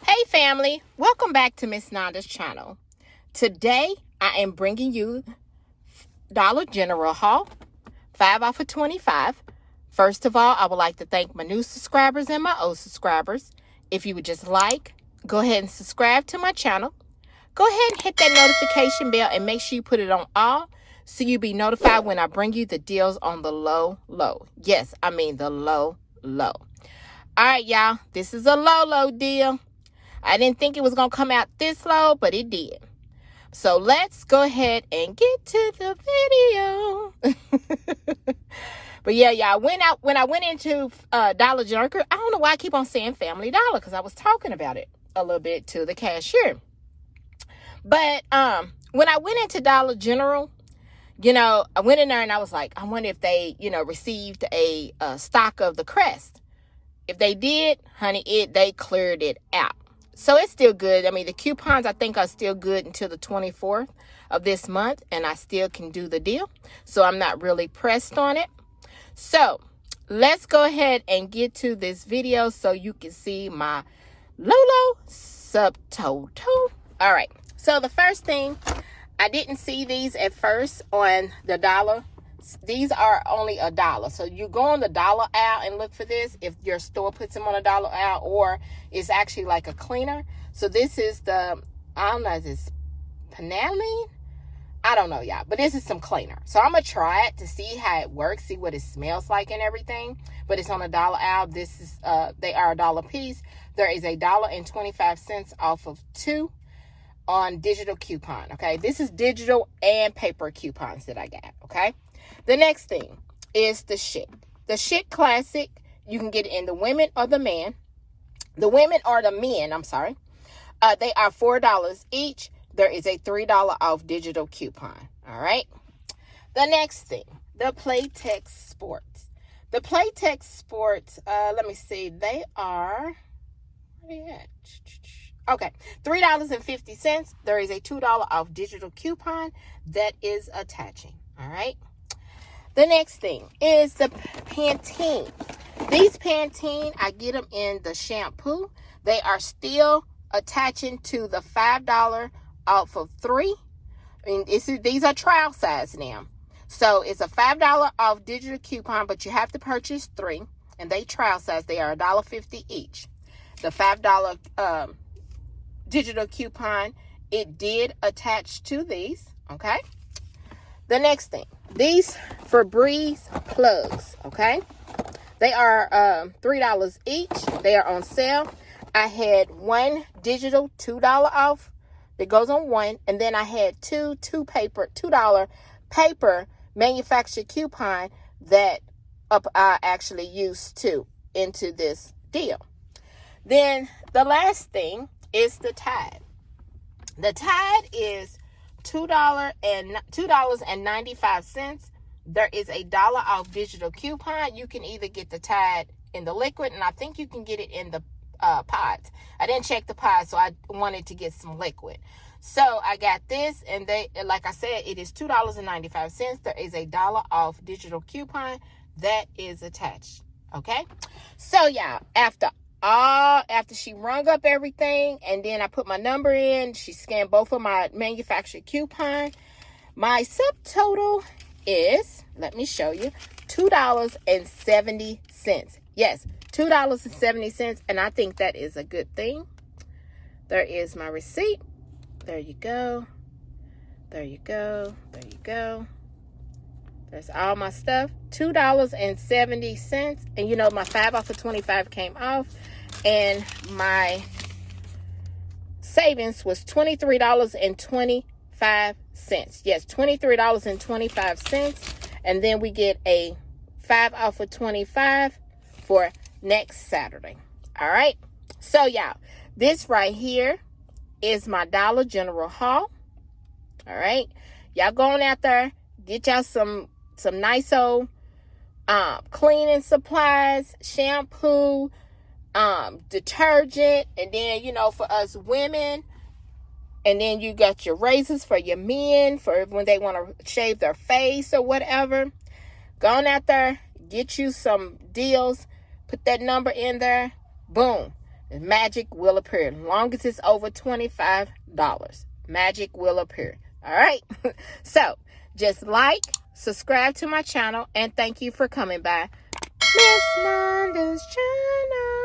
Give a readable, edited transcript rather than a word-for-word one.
Hey family, welcome back to Miss Nanda's channel. Today I am bringing you Dollar General haul, 5 off of 25. First of all, I would like to thank my new subscribers and my old subscribers. If you would just go ahead and subscribe to my channel. Go ahead and hit that notification bell and make sure you put it on all so you'll be notified when I bring you the deals on the low. Yes, I mean the low. All right, y'all, this is a low deal. I didn't think it was going to come out this low, but it did. So let's go ahead and get to the video. But yeah, y'all, when I went into Dollar General, I don't know why I keep on saying Family Dollar because I was talking about it a little bit to the cashier. But when I went into Dollar General, I went in there and I was like, I wonder if they, received a stock of the Crest. If they did, honey, they cleared it out. So it's still good. I mean, the coupons, I think, are still good until the 24th of this month, and I still can do the deal. So I'm not really pressed on it. So let's go ahead and get to this video so you can see my low subtotal. All right. So the first thing, I didn't see these at first on the dollar. These are only $1. So you go on the dollar aisle and look for this if your store puts them on a dollar aisle, or it's actually like a cleaner. So this is the, I don't know, is this Panaline? I don't know, y'all, but this is some cleaner. So I'm going to try it to see how it works, see what it smells like and everything. But it's on a dollar aisle. This is, they are $1 a piece. There is $1.25 off of 2 on digital coupon, okay? This is digital and paper coupons that I got, okay? The next thing is the Schick. The Schick Classic, you can get it in the women or the men. The women or the men, I'm sorry. They are $4 each. There is a $3 off digital coupon, all right? The next thing, the Playtex Sports. The Playtex Sports, let me see, they are, where they at? Okay, $3.50. There is a $2 off digital coupon that is attaching, all right? The next thing is the Pantene. These Pantene, I get them in the shampoo. They are still attaching to the $5 off of 3. I mean, these are trial size now. So it's a $5 off digital coupon, but you have to purchase 3. And they trial size. They are $1.50 each. The $5 digital coupon, it did attach to these, okay? The next thing, these Febreze plugs, okay? They are $3 each. They are on sale. I had one digital $2 off that goes on one, and then I had $2 paper manufactured coupon that I actually used into this deal. Then the last thing is the Tide. The Tide is $2.95. There is a $1 off digital coupon. You can either get the Tide in the liquid, and I think you can get it in the pods. I didn't check the pods, so I wanted to get some liquid. So I got this, and they, like I said, it is $2.95. There is a $1 off digital coupon that is attached. Okay, so y'all, after she rung up everything, and then I put my number in, she scanned both of my manufactured coupon. My subtotal is, let me show you, $2.70. Yes, $2.70, and I think that is a good thing. There is my receipt. There you go. There you go. There you go. That's all my stuff. $2.70. And my 5 off of 25 came off. And my savings was $23.25. Yes, $23.25. And then we get a 5 off of 25 for next Saturday. All right. So, y'all, this right here is my Dollar General haul. All right. Y'all going out there, get y'all some nice old cleaning supplies, shampoo, detergent, and then for us women, and then you got your razors for your men for when they want to shave their face or whatever. Go on out there, get you some deals, put that number in there, boom, magic will appear. As long as it's over $25, magic will appear. All right. So just like, subscribe to my channel, and thank you for coming by Miss Nanda's channel.